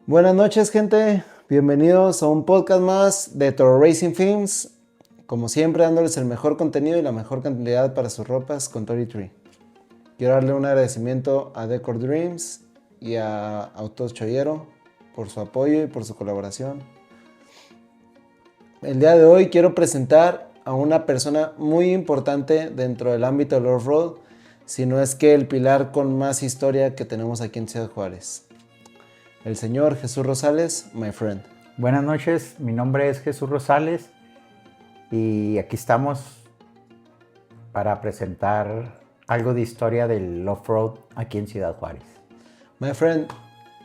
Buenas noches, gente. Bienvenidos a un podcast más de Toro Racing Films. Como siempre, dándoles el mejor contenido y la mejor calidad para sus ropas con Tori Tree. Quiero darle un agradecimiento a Decor Dreams y a Autos Choyero por su apoyo y por su colaboración. El día de hoy quiero presentar a una persona muy importante dentro del ámbito del off-road, si no es que el pilar con más historia que tenemos aquí en Ciudad Juárez. El señor Jesús Rosales, my friend. Buenas noches, mi nombre es Jesús Rosales y aquí estamos para presentar algo de historia del off-road aquí en Ciudad Juárez. My friend,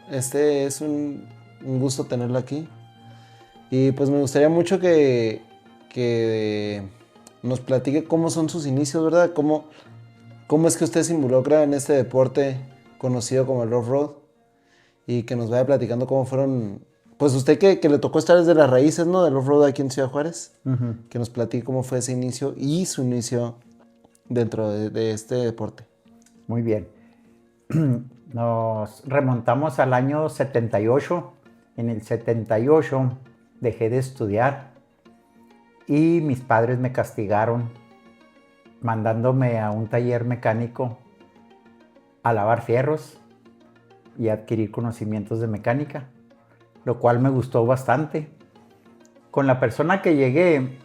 es un gusto tenerlo aquí. Y pues me gustaría mucho que nos platique cómo son sus inicios, ¿verdad? ¿Cómo es que usted se involucra en este deporte conocido como el off-road? Y que nos vaya platicando cómo fueron, pues usted que le tocó estar desde las raíces, ¿no? Del off-road aquí en Ciudad Juárez. Que nos platique cómo fue ese inicio y su inicio dentro de este deporte. Muy bien. Nos remontamos al año 78. En el 78 dejé de estudiar y mis padres me castigaron mandándome a un taller mecánico a lavar fierros y adquirir conocimientos de mecánica, lo cual me gustó bastante. Con la persona que llegué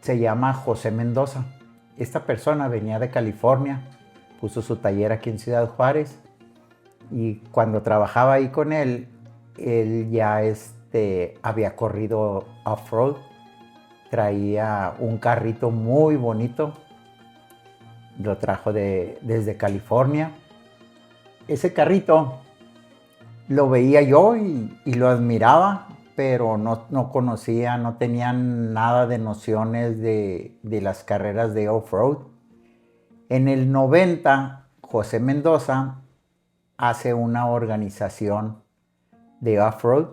se llama José Mendoza. Esta persona venía de California, puso su taller aquí en Ciudad Juárez y cuando trabajaba ahí con él ya había corrido off-road, traía un carrito muy bonito, lo trajo desde California. Ese carrito lo veía yo y lo admiraba, pero no conocía, no tenía nada de nociones de las carreras de off-road. En el 90, José Mendoza hace una organización de off-road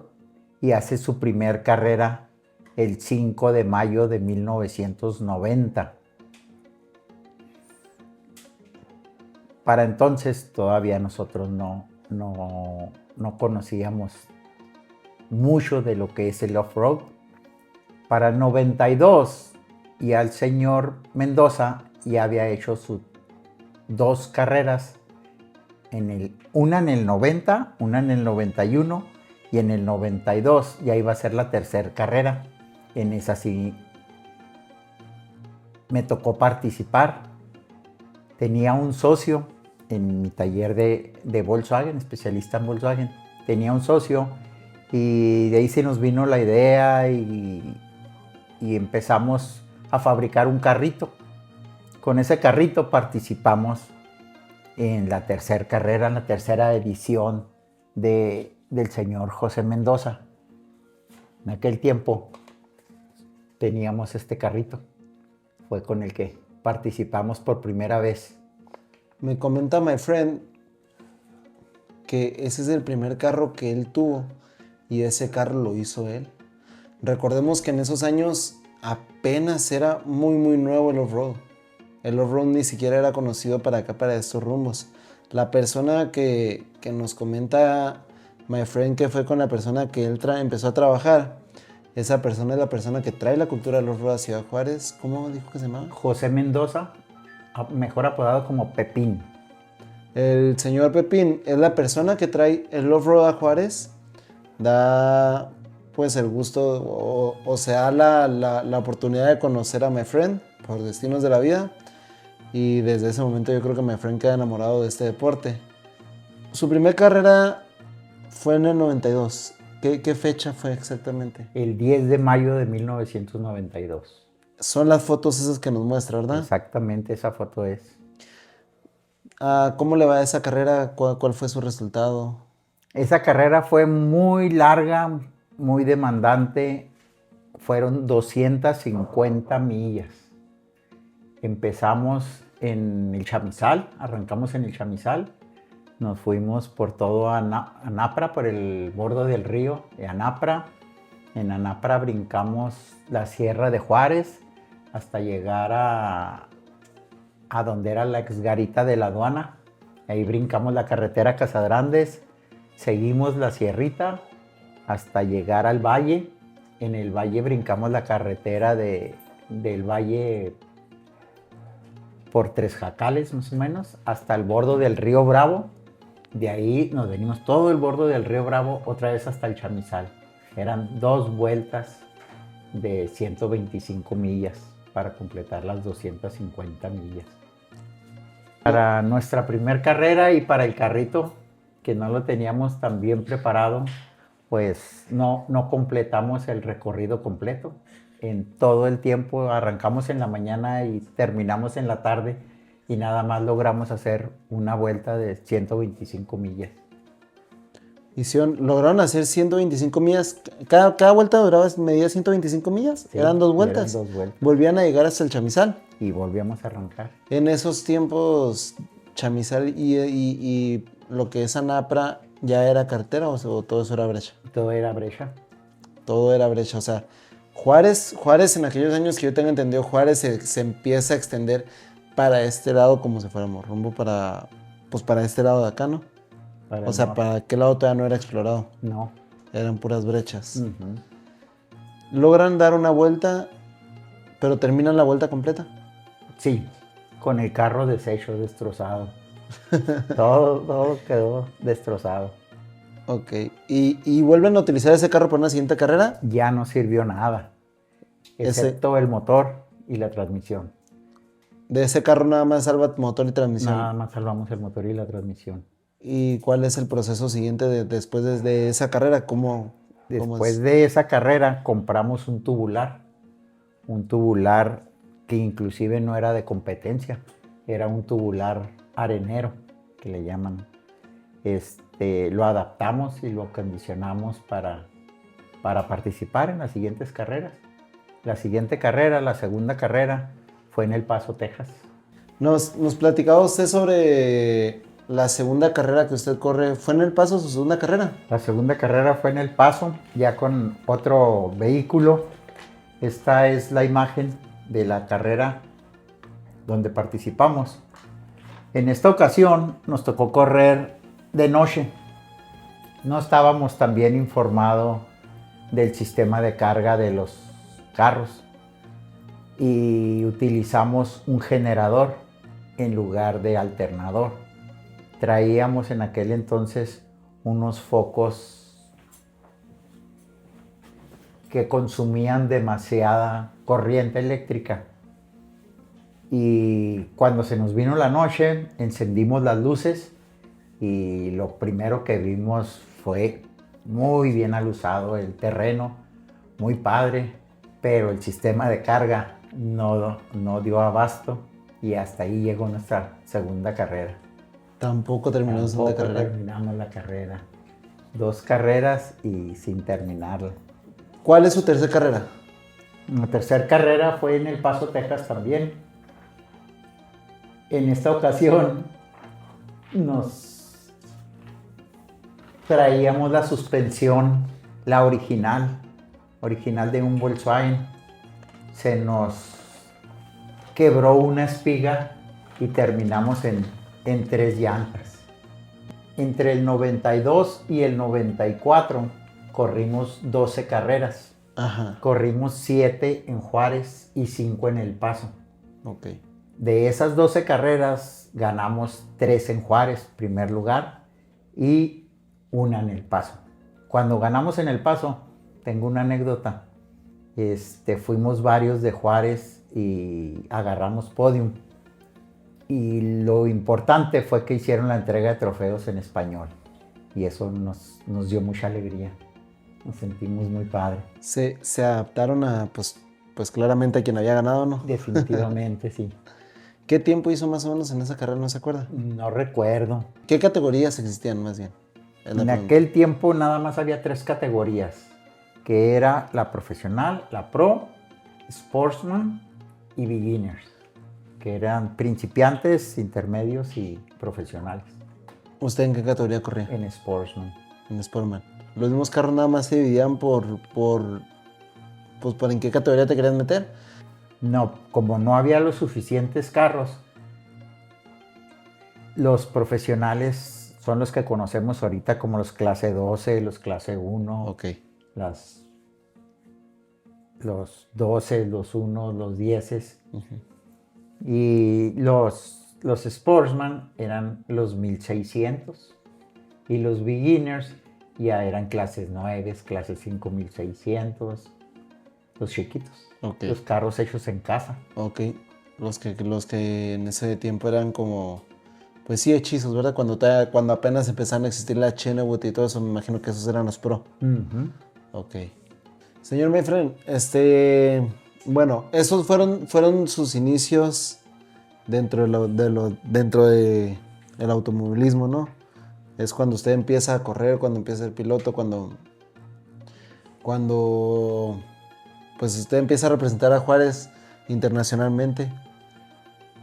y hace su primer carrera el 5 de mayo de 1990. Para entonces todavía nosotros no conocíamos mucho de lo que es el off-road. Para el 92 ya el señor Mendoza ya había hecho sus dos carreras, una en el 90, una en el 91 y en el 92 ya iba a ser la tercera carrera. En esa sí me tocó participar. Tenía un socio en mi taller de Volkswagen, especialista en Volkswagen. Tenía un socio y de ahí se nos vino la idea y empezamos a fabricar un carrito. Con ese carrito participamos en la tercera carrera, en la tercera edición del señor José Mendoza. En aquel tiempo teníamos este carrito. Fue con el que participamos por primera vez. Me comenta my friend que ese es el primer carro que él tuvo y ese carro lo hizo él. Recordemos que en esos años apenas era muy nuevo el off-road. El off-road ni siquiera era conocido para acá, para estos rumbos. La persona que nos comenta my friend que fue con la persona que él empezó a trabajar, esa persona es la persona que trae la cultura del off-road a Ciudad Juárez. ¿Cómo dijo que se llamaba? José Mendoza, mejor apodado como Pepín. El señor Pepín es la persona que trae el off-road a Juárez, da pues el gusto o se da la oportunidad de conocer a my friend por destinos de la vida, y desde ese momento yo creo que my friend queda enamorado de este deporte. Su primera carrera fue en el 92. ¿Qué fecha fue exactamente? El 10 de mayo de 1992. Son las fotos esas que nos muestra, ¿verdad? Exactamente, esa foto es. ¿Cómo le va a esa carrera? ¿Cuál fue su resultado? Esa carrera fue muy larga, muy demandante. Fueron 250 millas. Empezamos en el Chamizal, arrancamos en el Chamizal. Nos fuimos por todo Anapra, por el borde del río de Anapra. En Anapra brincamos la Sierra de Juárez hasta llegar a donde era la exgarita de la aduana. Ahí brincamos la carretera Casagrandes, seguimos la sierrita hasta llegar al valle. En el valle brincamos la carretera del valle por Tres Jacales, más o menos, hasta el borde del río Bravo. De ahí nos venimos todo el borde del río Bravo otra vez hasta el Chamizal. Eran 2 vueltas de 125 millas para completar las 250 millas. Para nuestra primer carrera y para el carrito, que no lo teníamos tan bien preparado, pues no completamos el recorrido completo. En todo el tiempo arrancamos en la mañana y terminamos en la tarde y nada más logramos hacer una vuelta de 125 millas. Lograron hacer 125 millas. Cada vuelta medía 125 millas. Sí, eran 2 vueltas. eran 2 vueltas. Volvían a llegar hasta el Chamizal. Y volvíamos a arrancar. En esos tiempos, Chamizal y lo que es Anapra, ¿ya era carretera o todo eso era brecha? Todo era brecha. Todo era brecha. O sea, Juárez en aquellos años que yo tengo entendido, Juárez se empieza a extender para este lado como si fuéramos rumbo para este lado de acá, ¿no? O sea, para aquel lado todavía no era explorado. No. Eran puras brechas. Uh-huh. Logran dar una vuelta, pero terminan la vuelta completa. Sí, con el carro deshecho, destrozado. todo quedó destrozado. Ok. ¿Y vuelven a utilizar ese carro para una siguiente carrera? Ya no sirvió nada, excepto el motor y la transmisión. De ese carro nada más salva motor y transmisión. Nada más salvamos el motor y la transmisión. ¿Y cuál es el proceso siguiente después de esa carrera? Después de esa carrera compramos un tubular que inclusive no era de competencia, era un tubular arenero, que le llaman. Lo adaptamos y lo acondicionamos para participar en las siguientes carreras. La siguiente carrera, la segunda carrera, fue en El Paso, Texas. Nos platicaba usted sobre la segunda carrera que usted corre. ¿Fue en El Paso su segunda carrera? La segunda carrera fue en El Paso, ya con otro vehículo. Esta es la imagen de la carrera donde participamos. En esta ocasión nos tocó correr de noche. No estábamos tan bien informados del sistema de carga de los carros y utilizamos un generador en lugar de alternador. Traíamos en aquel entonces unos focos que consumían demasiada corriente eléctrica. Y cuando se nos vino la noche, encendimos las luces y lo primero que vimos fue muy bien alusado el terreno, muy padre, pero el sistema de carga no dio abasto y hasta ahí llegó nuestra segunda carrera. Tampoco terminó la segunda carrera. Terminamos la carrera. 2 carreras y sin terminarla. ¿Cuál es su tercera carrera? La tercera carrera fue en El Paso, Texas también. En esta ocasión nos traíamos la suspensión, la original de un Volkswagen. Se nos quebró una espiga y terminamos en 3 llantas. Entre el 92 y el 94 corrimos 12 carreras. Ajá. Corrimos 7 en Juárez y 5 en El Paso. Ok. De esas 12 carreras ganamos 3 en Juárez, primer lugar, y 1 en El Paso. Cuando ganamos en El Paso, tengo una anécdota. Fuimos varios de Juárez y agarramos podium. Y lo importante fue que hicieron la entrega de trofeos en español. Y eso nos dio mucha alegría. Nos sentimos muy padre. Se adaptaron a, pues claramente a quien había ganado, ¿no? Definitivamente, sí. ¿Qué tiempo hizo más o menos en esa carrera? ¿No se acuerda? No recuerdo. ¿Qué categorías existían más bien? En aquel tiempo nada más había 3 categorías, que era la profesional, la pro, sportsman y beginners, que eran principiantes, intermedios y profesionales. ¿Usted en qué categoría corría? En sportsman. En Sportman. Los mismos carros nada más se dividían por en qué categoría te querías meter. No, como no había los suficientes carros, los profesionales Son los que conocemos ahorita como los clase 12, los clase 1, Ok. los 12, los 1, los 10. Y los Sportsman eran los 1600. Y los Beginners ya eran clases 9, clases 5600. Los chiquitos. Ok. Los carros hechos en casa. Ok. Los que en ese tiempo eran como, pues sí, hechizos, ¿verdad? Cuando apenas empezaron a existir la Kenwood y todo eso, me imagino que esos eran los pro. Ok. Señor my friend, bueno, esos fueron sus inicios dentro de el automovilismo, ¿no? Es cuando usted empieza a correr, cuando empieza a ser piloto, cuando pues usted empieza a representar a Juárez internacionalmente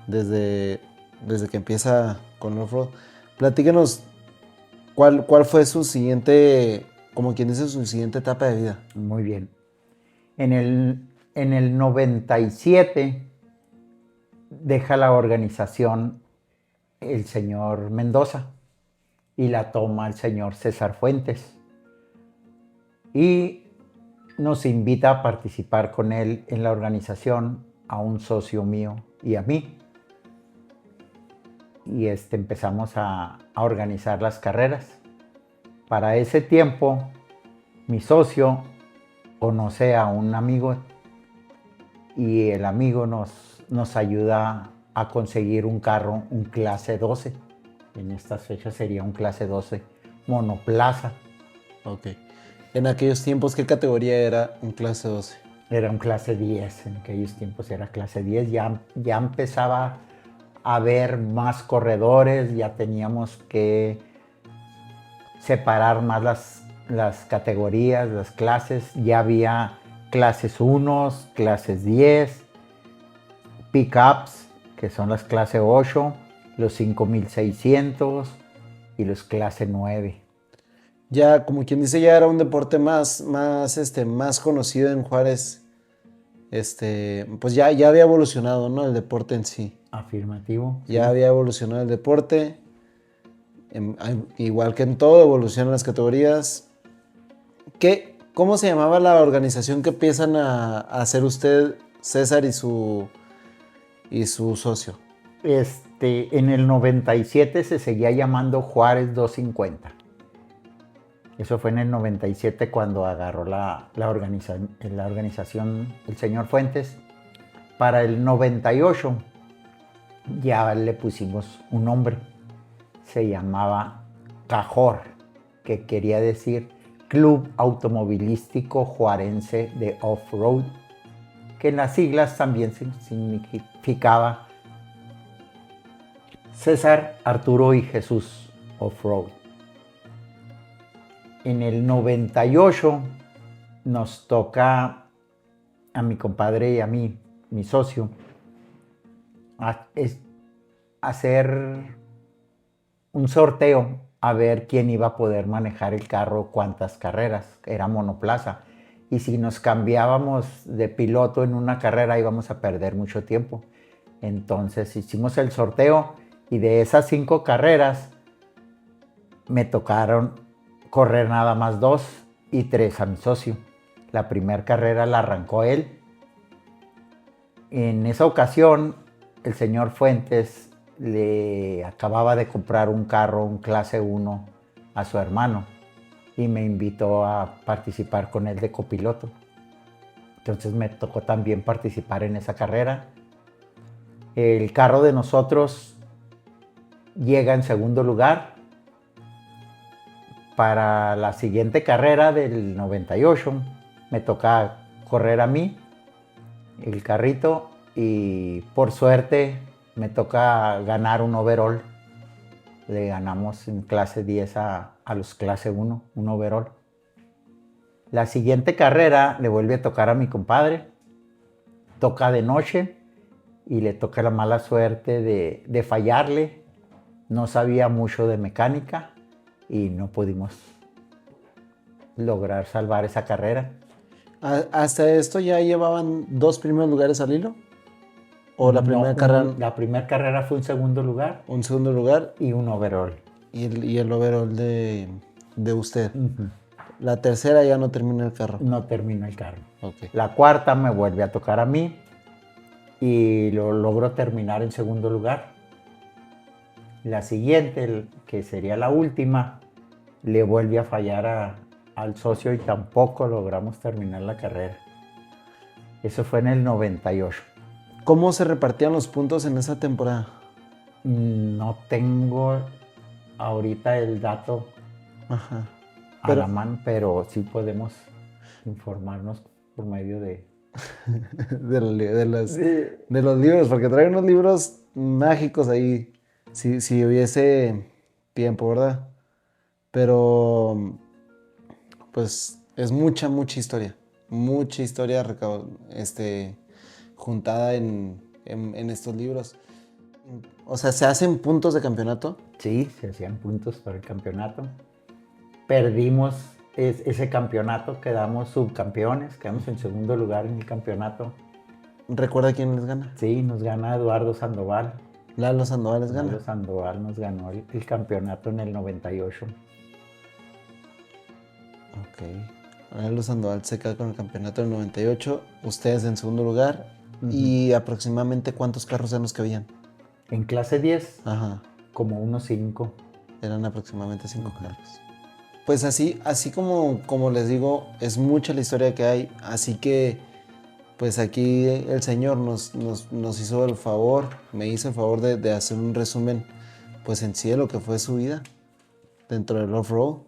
desde que empieza con off-road. Platíquenos cuál fue su siguiente, como quien dice, su siguiente etapa de vida. Muy bien. En el 97 deja la organización el señor Mendoza y la toma el señor César Fuentes. Y nos invita a participar con él en la organización a un socio mío y a mí. Y empezamos a organizar las carreras. Para ese tiempo, mi socio conoce a un amigo y el amigo nos ayuda a conseguir un carro, un clase 12. En estas fechas sería un clase 12 monoplaza. Ok. En aquellos tiempos, ¿qué categoría era un clase 12? Era un clase 10, en aquellos tiempos era clase 10. Ya empezaba a haber más corredores, ya teníamos que separar más las categorías, las clases. Ya había clases 1, clases 10, pickups, que son las clase 8, los 5600 y los clase 9. Ya, como quien dice, ya era un deporte más conocido en Juárez. Pues ya había evolucionado, ¿no? El deporte en sí. Afirmativo. Ya había evolucionado el deporte. Igual que en todo, evolucionan las categorías. ¿Cómo se llamaba la organización que empiezan a hacer usted, César, y su socio? En el 97 se seguía llamando Juárez 250. Eso fue en el 97 cuando agarró la organización el señor Fuentes. Para el 98 ya le pusimos un nombre. Se llamaba Cajor, que quería decir Club Automovilístico Juarense de Off-Road, que en las siglas también significaba César, Arturo y Jesús Off-Road. En el 98 nos toca a mi compadre y a mí, mi socio, hacer un sorteo a ver quién iba a poder manejar el carro, cuántas carreras. Era monoplaza. Y si nos cambiábamos de piloto en una carrera íbamos a perder mucho tiempo. Entonces hicimos el sorteo y de esas 5 carreras me tocaron correr nada más 2 y 3 a mi socio. La primera carrera la arrancó él. En esa ocasión, el señor Fuentes le acababa de comprar un carro, un clase 1, a su hermano y me invitó a participar con él de copiloto. Entonces me tocó también participar en esa carrera. El carro de nosotros llega en segundo lugar. Para la siguiente carrera del 98 me toca correr a mí el carrito y por suerte me toca ganar un overall. Le ganamos en clase 10 a los clase 1, un overall. La siguiente carrera le vuelve a tocar a mi compadre. Toca de noche y le toca la mala suerte de fallarle. No sabía mucho de mecánica y no pudimos lograr salvar esa carrera. ¿Hasta esto ya llevaban 2 primeros lugares al hilo? ¿O la primera carrera? La primera carrera fue un segundo lugar. Un segundo lugar. Y un overall. y el overall de usted. Ujú. La tercera ya no termina el carro. No termino el carro. Ok. La cuarta me vuelve a tocar a mí y lo logro terminar en segundo lugar. La siguiente, que sería la última, le vuelve a fallar al socio y tampoco logramos terminar la carrera. Eso fue en el 98. ¿Cómo se repartían los puntos en esa temporada? No tengo ahorita el dato Ajá. a la mano, pero sí podemos informarnos por medio de... de los libros, porque traen unos libros mágicos ahí, si hubiese tiempo, ¿verdad? Pero, pues, es mucha historia. Mucha historia juntada en estos libros. O sea, ¿se hacen puntos de campeonato? Sí, se hacían puntos para el campeonato. Perdimos ese campeonato, quedamos subcampeones, quedamos en segundo lugar en el campeonato. ¿Recuerda quién les gana? Sí, nos gana Eduardo Sandoval. Lalo Sandoval les gana. Lalo Sandoval nos ganó el campeonato en el 98. Ok. Lalo Sandoval se queda con el campeonato del 98. Ustedes en segundo lugar. ¿Y aproximadamente cuántos carros eran los que habían? En clase 10, Ajá. como unos 5. Eran aproximadamente 5 carros. Pues así como les digo, es mucha la historia que hay. Así que, pues aquí el señor nos hizo el favor, me hizo el favor de hacer un resumen, pues en sí de lo que fue su vida dentro del off-road.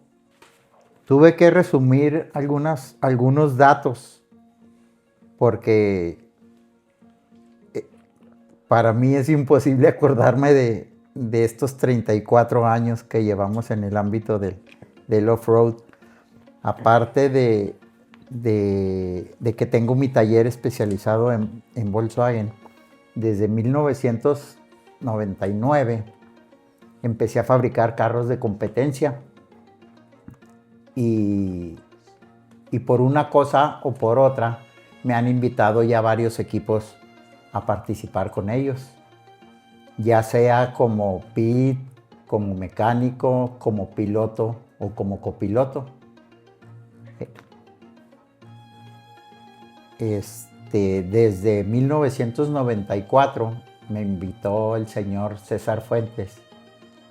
Tuve que resumir algunos datos porque para mí es imposible acordarme de estos 34 años que llevamos en el ámbito del off-road. Aparte de que tengo mi taller especializado en Volkswagen, desde 1999 empecé a fabricar carros de competencia y por una cosa o por otra me han invitado ya varios equipos a participar con ellos, ya sea como pit, como mecánico, como piloto o como copiloto. Desde 1994 me invitó el señor César Fuentes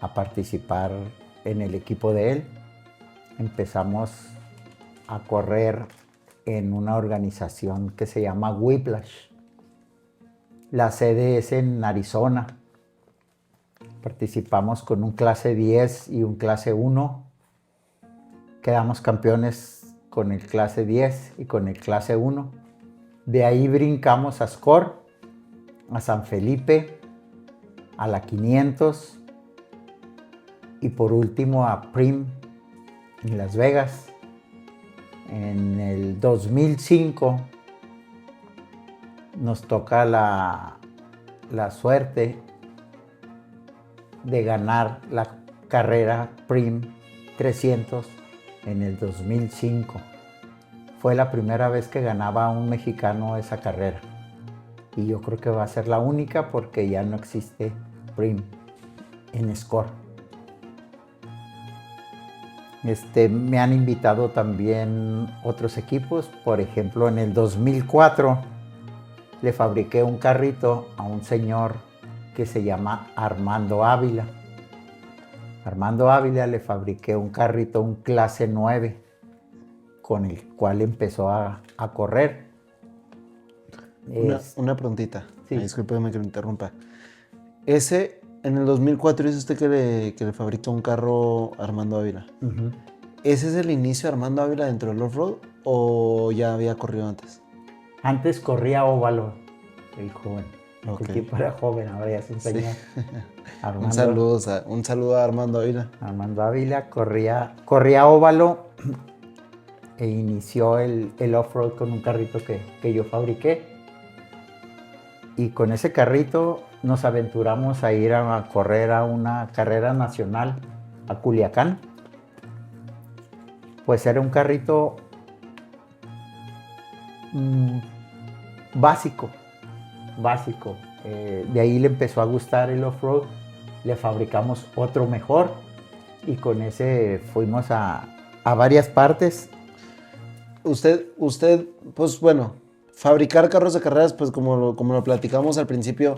a participar en el equipo de él. Empezamos a correr en una organización que se llama Whiplash. La sede es en Arizona. Participamos con un clase 10 y un clase 1. Quedamos campeones con el clase 10 y con el clase 1. De ahí brincamos a Score, a San Felipe, a la 500 y por último a Prim en Las Vegas. En el 2005 nos toca la suerte de ganar la carrera Prim 300 en el 2005. Fue la primera vez que ganaba un mexicano esa carrera. Y yo creo que va a ser la única porque ya no existe Prim en Score. Me han invitado también otros equipos. Por ejemplo, en el 2004 le fabriqué un carrito a un señor que se llama Armando Ávila. Armando Ávila le fabriqué un carrito, un clase 9, con el cual empezó a correr. Una preguntita. Sí. Discúlpeme que me interrumpa. En el 2004 dice usted que le fabricó un carro a Armando Ávila. Uh-huh. ¿Ese es el inicio de Armando Ávila dentro del off-road o ya había corrido antes? Antes corría óvalo, el joven. Okay. El tipo era joven, ahora ya se enseña. Sí. Armando, un saludo a Armando Ávila. Armando Ávila corría óvalo e inició el off-road con un carrito que yo fabriqué. Y con ese carrito nos aventuramos a ir a correr a una carrera nacional a Culiacán. Pues era un carrito básico. De ahí le empezó a gustar el off-road. Le fabricamos otro mejor y con ese fuimos a varias partes. Usted, pues bueno, fabricar carros de carreras, pues como lo platicamos al principio,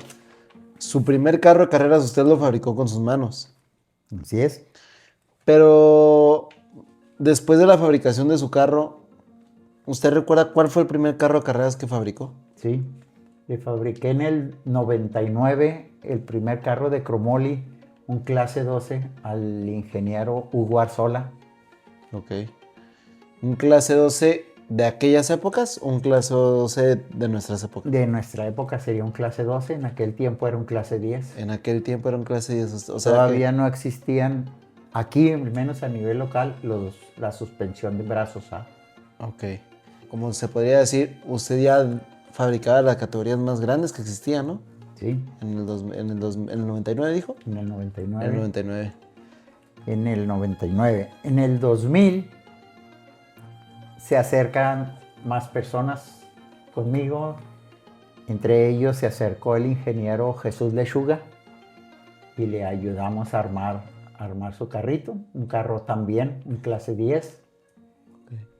su primer carro de carreras usted lo fabricó con sus manos. Así es. Pero después de la fabricación de su carro, ¿usted recuerda cuál fue el primer carro de carreras que fabricó? Sí, le fabriqué en el 99 el primer carro de Cromoli, un clase 12, al ingeniero Hugo Arzola. Ok. ¿Un clase 12 de aquellas épocas o un clase 12 de nuestras épocas? De nuestra época sería un clase 12, en aquel tiempo era un clase 10. En aquel tiempo era un clase 10. O sea Todavía no existían, aquí, al menos a nivel local, la suspensión de brazos A. Ok. Como se podría decir, usted ya fabricaba las categorías más grandes que existían, ¿no? Sí, En el 99, dijo. en el 99. En el 99. En el 99. En el 2000 se acercan más personas conmigo. Entre ellos se acercó el ingeniero Jesús Lechuga y le ayudamos a armar su carrito. Un carro también, un clase 10,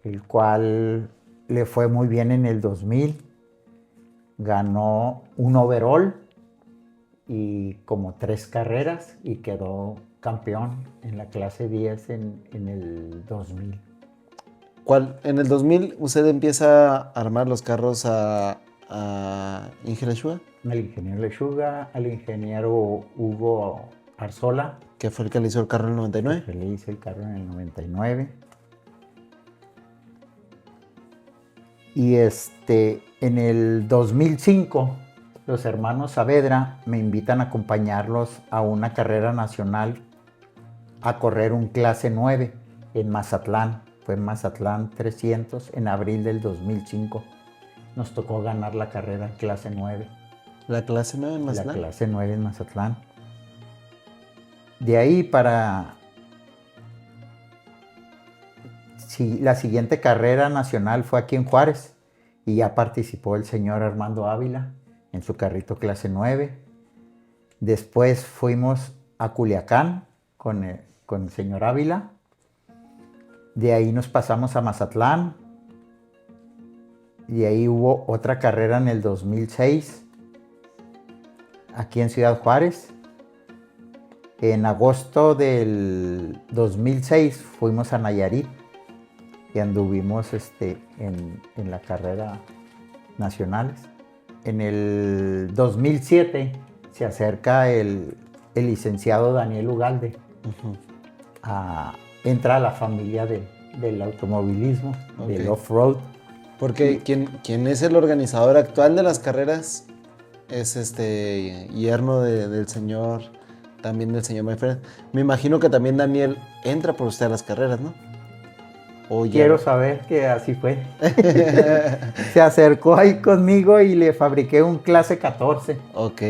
el cual le fue muy bien en el 2000. Ganó un overall y como 3 carreras y quedó campeón en la clase 10 en el 2000. En el 2000 usted empieza a armar los carros a Ingeniero Shua, Al ingeniero Lechuga, al ingeniero Hugo Arzola, que fue el que le hizo el carro en el 99. que le hice el carro en el 99. Y en el 2005, los hermanos Saavedra me invitan a acompañarlos a una carrera nacional a correr un clase 9 en Mazatlán. Fue en Mazatlán 300 en abril del 2005. Nos tocó ganar la carrera clase 9. La clase 9 en Mazatlán. La clase 9 en Mazatlán. De ahí para la siguiente carrera nacional fue aquí en Juárez y ya participó el señor Armando Ávila en su carrito clase 9. Después fuimos a Culiacán con el señor Ávila. De ahí nos pasamos a Mazatlán. Y ahí hubo otra carrera en el 2006, aquí en Ciudad Juárez. En agosto del 2006 fuimos a Nayarit y anduvimos en la carrera nacionales. En el 2007 se acerca el licenciado Daniel Ugalde. Entra a la familia del automovilismo, Okay. del off-road. Porque quien es el organizador actual de las carreras es yerno del señor, también del señor Mayfer. Me imagino que también Daniel entra por usted a las carreras, ¿no? Quiero saber que así fue. Se acercó ahí conmigo y le fabriqué un clase 14. Ok.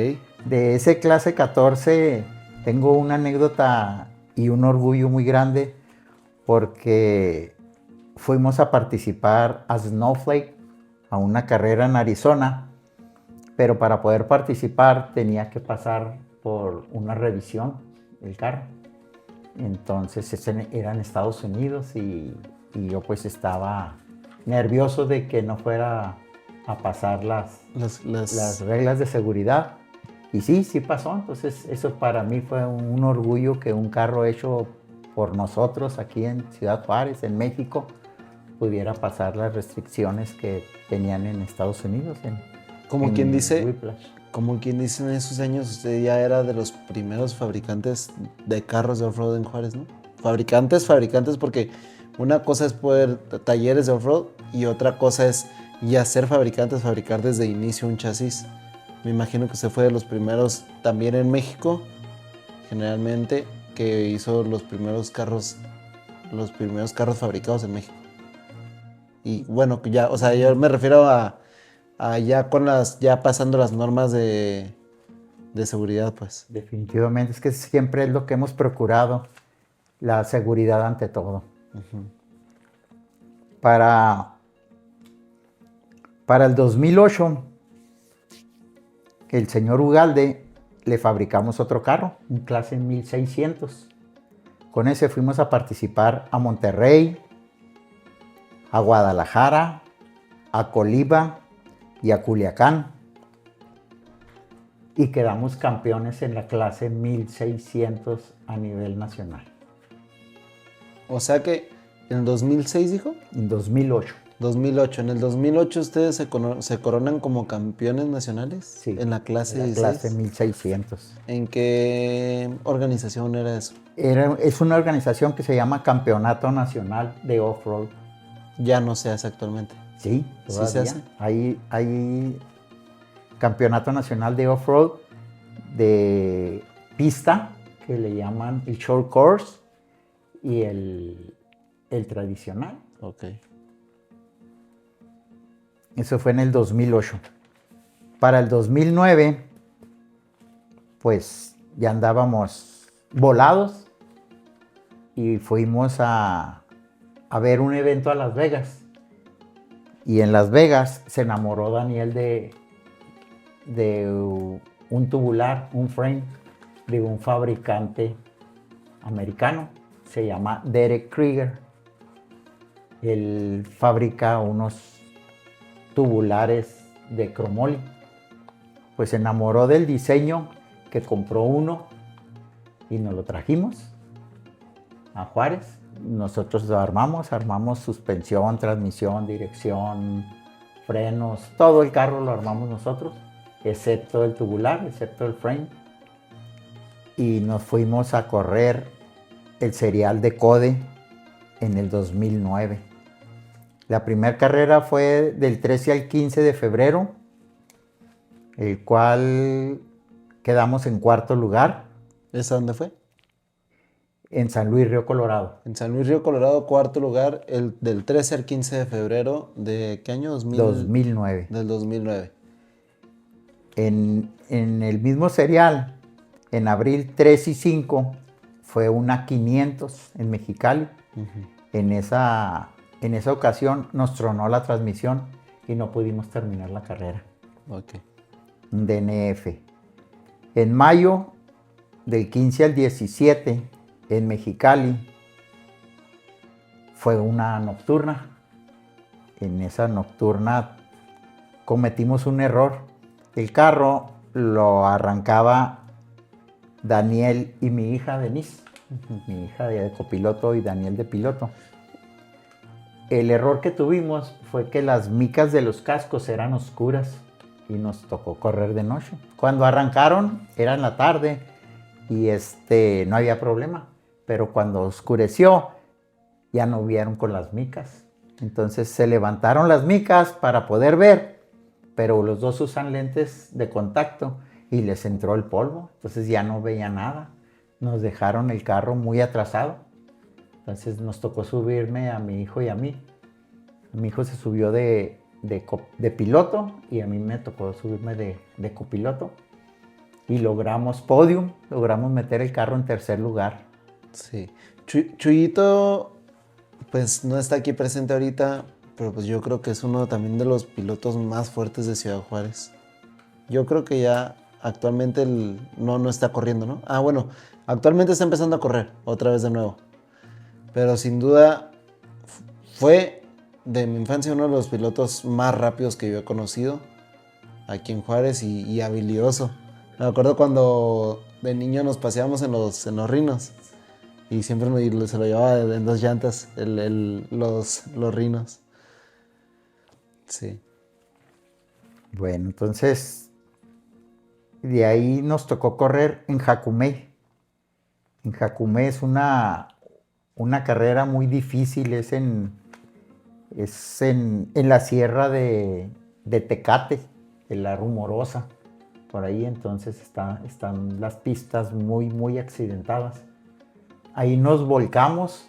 De ese clase 14 tengo una anécdota y un orgullo muy grande porque fuimos a participar a Snowflake, a una carrera en Arizona, pero para poder participar tenía que pasar por una revisión el carro. Entonces era en Estados Unidos y yo pues estaba nervioso de que no fuera a pasar las reglas de seguridad. Y sí pasó. Entonces eso para mí fue un orgullo que un carro hecho por nosotros aquí en Ciudad Juárez, en México, pudiera pasar las restricciones que tenían en Estados Unidos. Como quien dice, en esos años usted ya era de los primeros fabricantes de carros de off-road en Juárez, ¿no? Fabricantes, porque una cosa es poder talleres de off-road y otra cosa es ya ser fabricar desde inicio un chasis. Me imagino que usted fue de los primeros también en México, generalmente, que hizo los primeros carros fabricados en México. Y bueno, ya, o sea, yo me refiero a ya pasando las normas de seguridad, pues. Definitivamente, es que siempre es lo que hemos procurado, la seguridad ante todo. Uh-huh. Para el 2008, el señor Ugalde le fabricamos otro carro, un clase 1600, Con ese fuimos a participar a Monterrey, a Guadalajara, a Colima y a Culiacán. Y quedamos campeones en la clase 1600 a nivel nacional. O sea que en 2006, dijo. En 2008. 2008. En el 2008 ustedes se coronan como campeones nacionales. Sí. En la clase en la 16. clase 1600. ¿En qué organización era eso? Es una organización que se llama Campeonato Nacional de Off-Road. Ya no se hace actualmente. Sí, todavía. ¿Sí se hace? Hay Campeonato Nacional de Off-Road de pista, que le llaman el short course, y el tradicional. Ok. Eso fue en el 2008. Para el 2009, pues ya andábamos volados y fuimos a ver un evento a Las Vegas. Y en Las Vegas se enamoró Daniel de un tubular, un frame de un fabricante americano. Se llama Derek Krieger. Él fabrica unos tubulares de cromoly. Pues se enamoró del diseño, que compró uno y nos lo trajimos a Juárez. Nosotros lo armamos suspensión, transmisión, dirección, frenos, todo el carro lo armamos nosotros, excepto el tubular, excepto el frame. Y nos fuimos a correr el serial de CODE en el 2009. La primera carrera fue del 13 al 15 de febrero, el cual quedamos en cuarto lugar. ¿Esa dónde fue? En San Luis Río Colorado. En San Luis Río Colorado, cuarto lugar, del 13 al 15 de febrero. ¿De qué año? 2009. Del 2009. En el mismo serial, en abril 3 y 5, fue una 500 en Mexicali. En esa ocasión nos tronó la transmisión y no pudimos terminar la carrera. Ok. Un DNF. En mayo, del 15 al 17, en Mexicali, fue una nocturna. En esa nocturna cometimos un error. El carro lo arrancaba Daniel y mi hija Denise, mi hija de copiloto y Daniel de piloto. El error que tuvimos fue que las micas de los cascos eran oscuras y nos tocó correr de noche. Cuando arrancaron era en la tarde y no había problema, pero cuando oscureció ya no vieron con las micas. Entonces se levantaron las micas para poder ver, pero los dos usan lentes de contacto y les entró el polvo, entonces ya no veía nada. Nos dejaron el carro muy atrasado. Entonces nos tocó subirme a mi hijo y a mí. Mi hijo se subió de piloto y a mí me tocó subirme de copiloto. Y logramos podium, logramos meter el carro en tercer lugar. Sí. Chuyito, pues no está aquí presente ahorita, pero pues yo creo que es uno también de los pilotos más fuertes de Ciudad Juárez. Yo creo que ya actualmente no está corriendo, ¿no? Ah, bueno, actualmente está empezando a correr otra vez de nuevo. Pero sin duda fue de mi infancia uno de los pilotos más rápidos que yo he conocido aquí en Juárez y habilidoso. Me acuerdo cuando de niño nos paseábamos en los rinos y siempre se lo llevaba en dos llantas los rinos. Sí. Bueno, entonces de ahí nos tocó correr en Jacumey. En Jacumey es una carrera muy difícil, es en la sierra de Tecate, en la Rumorosa, por ahí. Entonces están las pistas muy, muy accidentadas. Ahí nos volcamos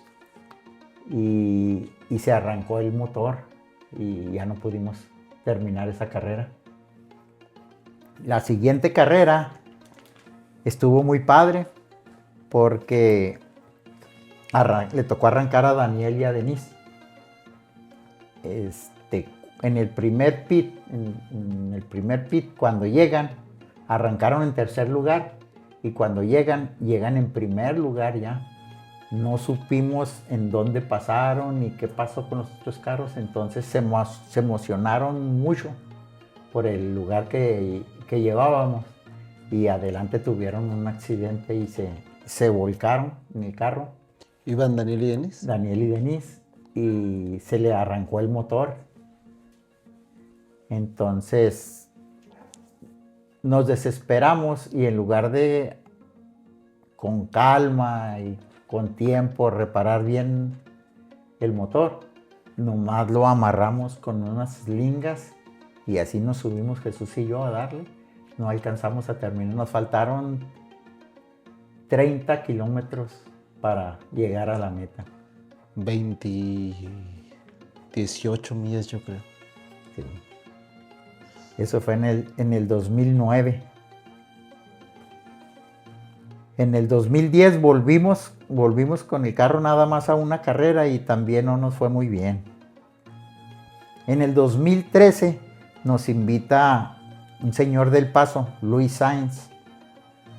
y se arrancó el motor y ya no pudimos terminar esa carrera. La siguiente carrera estuvo muy padre porque le tocó arrancar a Daniel y a Denise. En el primer pit, cuando llegan, arrancaron en tercer lugar y cuando llegan en primer lugar ya. no supimos en dónde pasaron ni qué pasó con los otros carros, entonces se emocionaron mucho por el lugar que llevábamos y adelante tuvieron un accidente y se volcaron en el carro. ¿Iban Daniel y Denis? Daniel y Denise, y se le arrancó el motor. Entonces nos desesperamos y en lugar de con calma y con tiempo reparar bien el motor, nomás lo amarramos con unas lingas y así nos subimos Jesús y yo a darle. No alcanzamos a terminar, nos faltaron 30 kilómetros para llegar a la meta. 18 millas, yo creo. Sí. Eso fue en el 2009. En el 2010 volvimos con el carro nada más a una carrera y también no nos fue muy bien. En el 2013 nos invita un señor del Paso, Luis Sainz,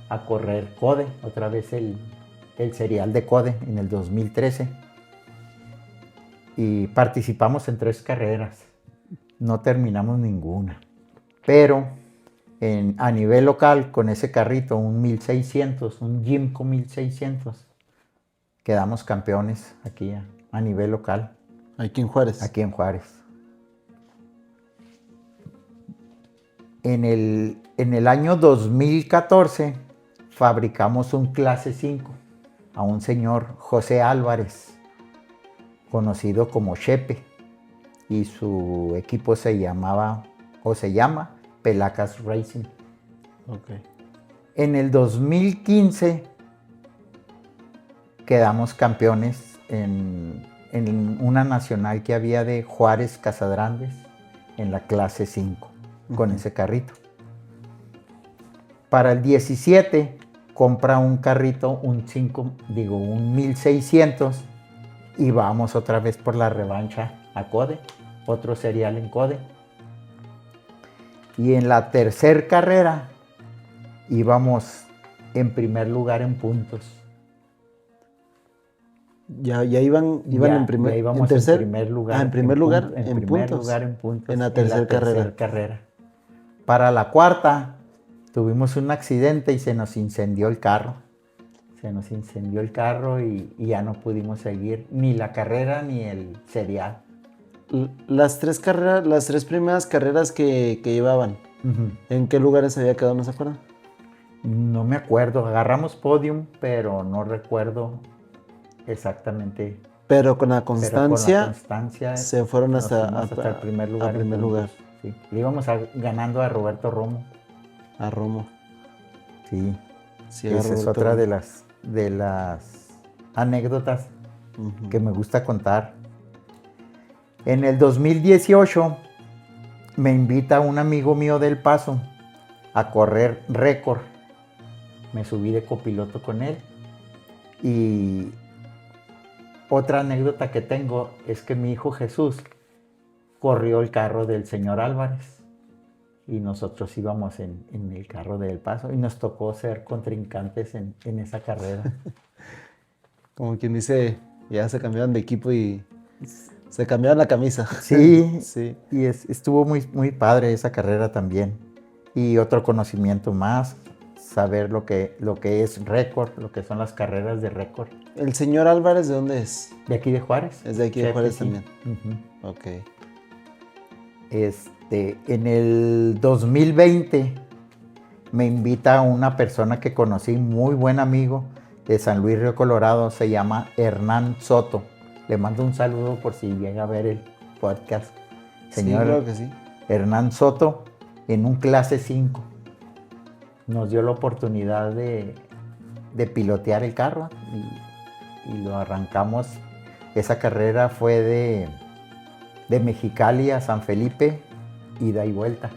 a correr CODE, otra vez el serial de CODE en el 2013. Y participamos en 3 carreras. No terminamos ninguna. Pero a nivel local, con ese carrito, un 1600, un Gimco 1600, quedamos campeones aquí a nivel local. ¿Aquí en Juárez? Aquí en Juárez. En el año 2014 fabricamos un clase 5 a un señor José Álvarez, conocido como Chepe, y su equipo se llama Pelacas Racing. Okay. En el 2015 quedamos campeones en una nacional que había de Juárez Casadrandes en la clase 5 con ese carrito. Para el 17 compra un carrito, un 1600 y vamos otra vez por la revancha a CODE, otro serial en CODE. Y en la tercera carrera íbamos en primer lugar en puntos. Ya iban en primer, ya íbamos en primer lugar. En primer lugar en puntos. Lugar en puntos. En la tercera carrera. Para la cuarta tuvimos un accidente y se nos incendió el carro. Y ya no pudimos seguir ni la carrera ni el serial. Las 3 primeras carreras que llevaban, ¿en qué lugares había quedado? ¿No se acuerdan? No me acuerdo. Agarramos podium, pero no recuerdo exactamente. Pero con la constancia, se fueron hasta el primer lugar. Sí. Le íbamos ganando a Roberto Romo. A Romo. Sí. Esa es otra de las anécdotas que me gusta contar. En el 2018 me invita un amigo mío del Paso a correr récord. Me subí de copiloto con él. Y otra anécdota que tengo es que mi hijo Jesús corrió el carro del señor Álvarez y nosotros íbamos en el carro del Paso y nos tocó ser contrincantes en esa carrera. Como quien dice, ya se cambiaron de equipo y se cambiaron la camisa. Sí, sí. Y estuvo muy, muy padre esa carrera también. Y otro conocimiento más, saber lo que es récord, lo que son las carreras de récord. ¿El señor Álvarez de dónde es? De aquí de Juárez. Es de aquí de Juárez también. Ok. En el 2020 me invita una persona que conocí, muy buen amigo de San Luis Río Colorado, se llama Hernán Soto. Le mando un saludo por si llega a ver el podcast. Señor, sí, claro que sí. Hernán Soto, en un clase 5, nos dio la oportunidad de pilotear el carro y lo arrancamos. Esa carrera fue de Mexicali a San Felipe, ida y vuelta.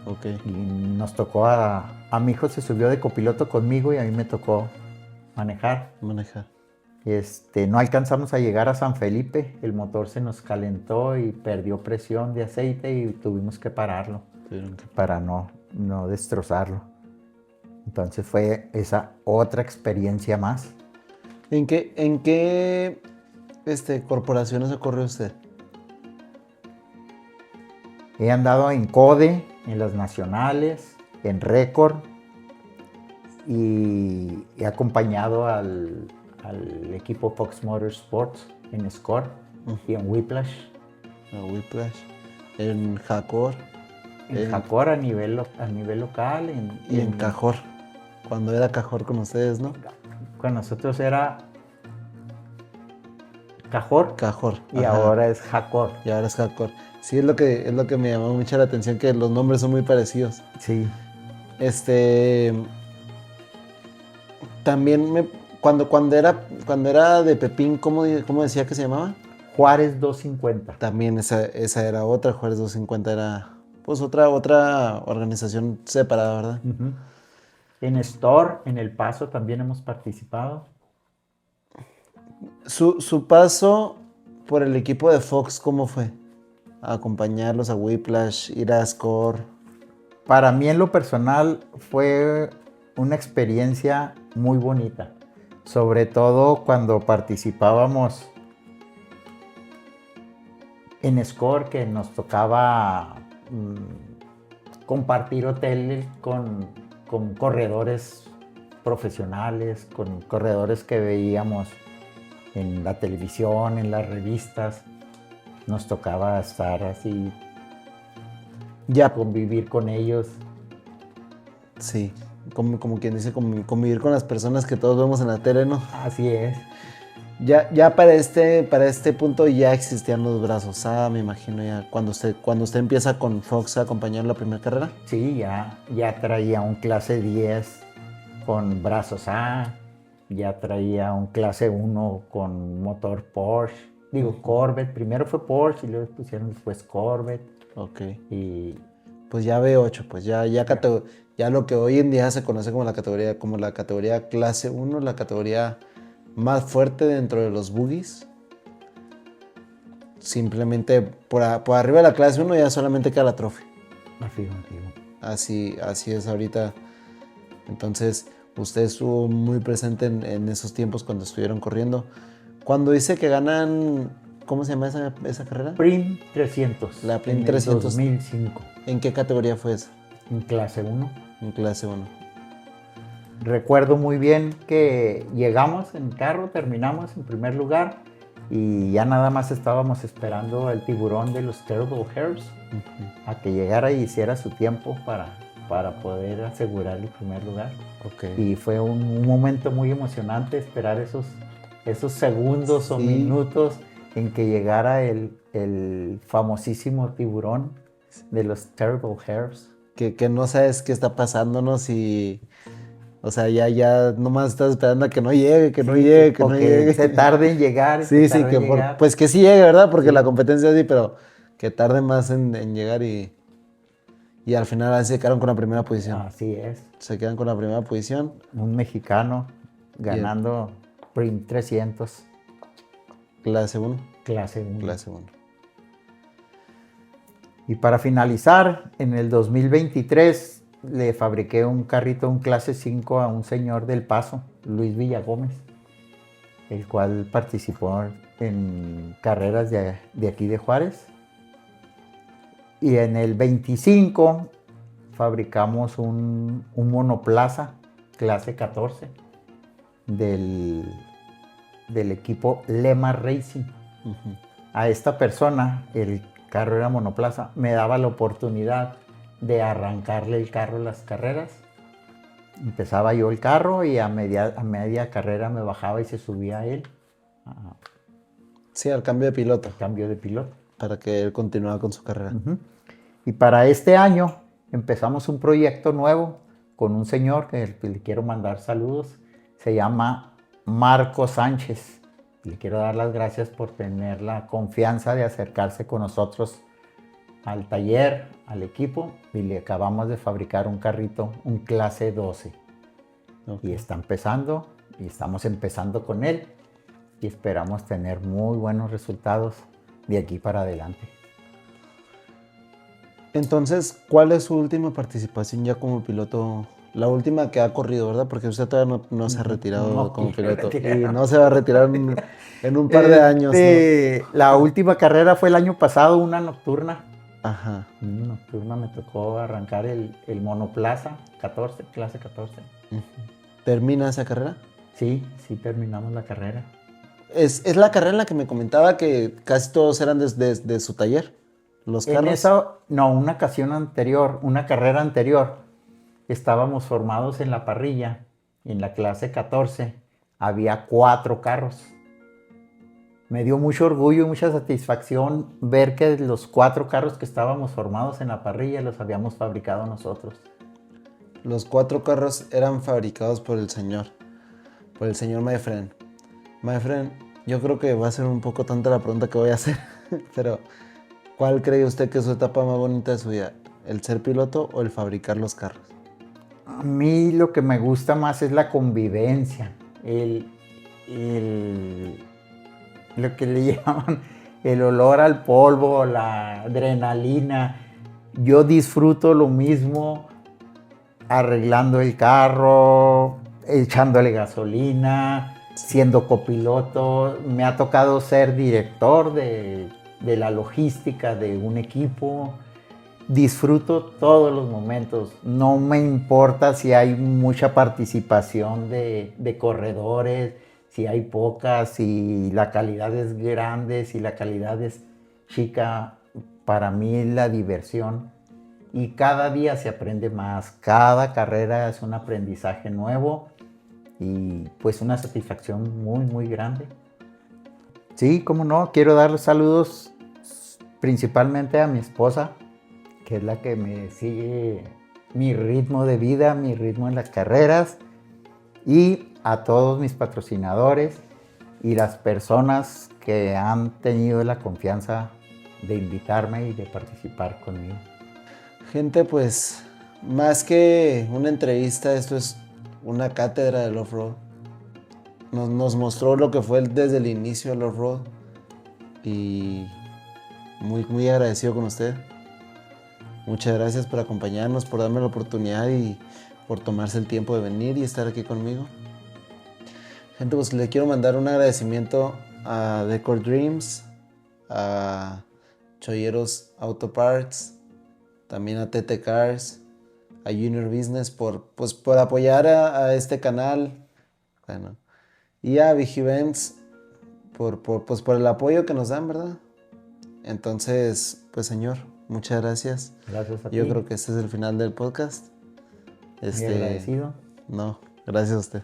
Okay. Y nos tocó a mi hijo se subió de copiloto conmigo y a mí me tocó manejar. No alcanzamos a llegar a San Felipe, el motor se nos calentó y perdió presión de aceite y tuvimos que pararlo para no destrozarlo. Entonces fue esa otra experiencia más. ¿En qué corporaciones ha corrido usted? He andado en CODE, en las nacionales, en Récord y he acompañado al equipo Fox Motorsports en Score y en Whiplash. En Whiplash, en Jacor En Jacor a nivel local. y en Cajor. Cuando era Cajor con ustedes, ¿no? Con nosotros era Cajor Cajor. y ajá. ahora es Jacor. Y ahora es Jacor. Sí, es lo que me llamó mucho la atención, que los nombres son muy parecidos. Sí. También cuando era de Pepín, ¿cómo decía que se llamaba? Juárez 250. También esa era otra, Juárez 250 era pues otra organización separada, ¿verdad? Uh-huh. En Store, en El Paso también hemos participado. Su paso por el equipo de Fox, ¿cómo fue? A acompañarlos a Whiplash, ir a Score. Para mí en lo personal fue una experiencia muy bonita, sobre todo cuando participábamos en Score, que nos tocaba compartir hotel con corredores profesionales, con corredores que veíamos en la televisión, en las revistas. Nos tocaba estar así, Ya, convivir con ellos. sí, como quien dice, convivir con las personas que todos vemos en la tele, ¿no? Así es. Ya para este punto ya existían los brazos. Me imagino ya cuando usted empieza con Fox a acompañar la primera carrera. Sí, ya traía un clase 10 con brazos A, ya traía un clase 1 con motor Porsche, Corvette. Primero fue Porsche y luego pusieron después Corvette. Ok. Y Pues ya V8, pues ya lo que hoy en día se conoce como la categoría clase 1, la categoría más fuerte dentro de los buggies. Simplemente por arriba de la clase 1 ya solamente queda la Trophy. afirmativo. Así es ahorita. Entonces, usted estuvo muy presente en esos tiempos cuando estuvieron corriendo. Cuando dice que ganan, ¿cómo se llama esa carrera? Prim 300. La Prim en 300. 2005. ¿En qué categoría fue esa? En clase 1. En clase 1. Recuerdo muy bien que llegamos en carro, terminamos en primer lugar y ya nada más estábamos esperando al tiburón de los Terrible Herbs a que llegara y hiciera su tiempo para poder asegurar el primer lugar. Okay. Y fue un momento muy emocionante esperar esos segundos o minutos en que llegara el famosísimo tiburón de los Terrible Herbs. Que no sabes qué está pasando, ¿no? Si... O sea, ya nomás estás esperando a que no llegue, que no llegue. Se tarde en llegar. Sí, pues que sí llegue, ¿verdad? Porque la competencia sí, pero que tarde más en llegar y al final así se quedaron con la primera posición. Así es. Se quedan con la primera posición. Un mexicano ganando Prim 300. Clase 1. Clase 1. Clase 1. Y para finalizar, en el 2023 le fabriqué un carrito, un clase 5 a un señor del Paso, Luis Villagómez, el cual participó en carreras de aquí de Juárez. Y en el 25 fabricamos un monoplaza clase 14 del equipo Lema Racing. Uh-huh. A esta persona, el carro era monoplaza, me daba la oportunidad de arrancarle el carro en las carreras. Empezaba yo el carro y a media carrera me bajaba y se subía a él. Sí, al cambio de piloto. Cambio de piloto. Para que él continuara con su carrera. Uh-huh. Y para este año empezamos un proyecto nuevo con un señor que le quiero mandar saludos. Se llama Marco Sánchez. Le quiero dar las gracias por tener la confianza de acercarse con nosotros al taller, al equipo, y le acabamos de fabricar un carrito, un clase 12. Okay. Y está empezando, y estamos empezando con él, y esperamos tener muy buenos resultados de aquí para adelante. Entonces, ¿cuál es su última participación ya como piloto La última que ha corrido, ¿verdad? Porque usted todavía no se ha retirado No como quiero piloto. Y retirarme. no se va a retirar en un par de años, ¿no? La última carrera fue el año pasado, una nocturna. Ajá. Una nocturna me tocó arrancar el monoplaza 14, clase 14. Ujú. ¿Termina esa carrera? Sí, sí terminamos la carrera. Es la carrera en la que me comentaba que casi todos eran de su taller, los En carros. esa, no, una ocasión anterior, una carrera anterior, estábamos formados en la parrilla, en la clase 14, había 4 carros. Me dio mucho orgullo y mucha satisfacción ver que los 4 carros que estábamos formados en la parrilla los habíamos fabricado nosotros. Los 4 carros eran fabricados por el señor My Friend. My Friend, yo creo que va a ser un poco tonta la pregunta que voy a hacer, pero ¿cuál cree usted que es su etapa más bonita de su vida? ¿El ser piloto o el fabricar los carros? A mí lo que me gusta más es la convivencia, lo que le llaman el olor al polvo, la adrenalina. Yo disfruto lo mismo arreglando el carro, echándole gasolina, siendo copiloto. Me ha tocado ser director de la logística de un equipo. Disfruto todos los momentos. No me importa si hay mucha participación de corredores, si hay pocas, si la calidad es grande, si la calidad es chica. Para mí es la diversión. Y cada día se aprende más. Cada carrera es un aprendizaje nuevo y pues una satisfacción muy, muy grande. Sí, cómo no. Quiero dar saludos principalmente a mi esposa, que es la que me sigue mi ritmo de vida, mi ritmo en las carreras, y a todos mis patrocinadores y las personas que han tenido la confianza de invitarme y de participar conmigo. Gente, pues más que una entrevista, esto es una cátedra del off-road. Nos mostró lo que fue desde el inicio del off-road y muy, muy agradecido con usted. Muchas gracias por acompañarnos, por darme la oportunidad y por tomarse el tiempo de venir y estar aquí conmigo. Gente, pues le quiero mandar un agradecimiento a Decor Dreams, a Cholleros Auto Parts, también a TT Cars, a Junior Business por apoyar a este canal. Bueno, y a Vigivents por el apoyo que nos dan, ¿verdad? Entonces, pues señor, muchas gracias. Gracias a ti. Yo creo que este es el final del podcast. Muy agradecido. No, gracias a usted.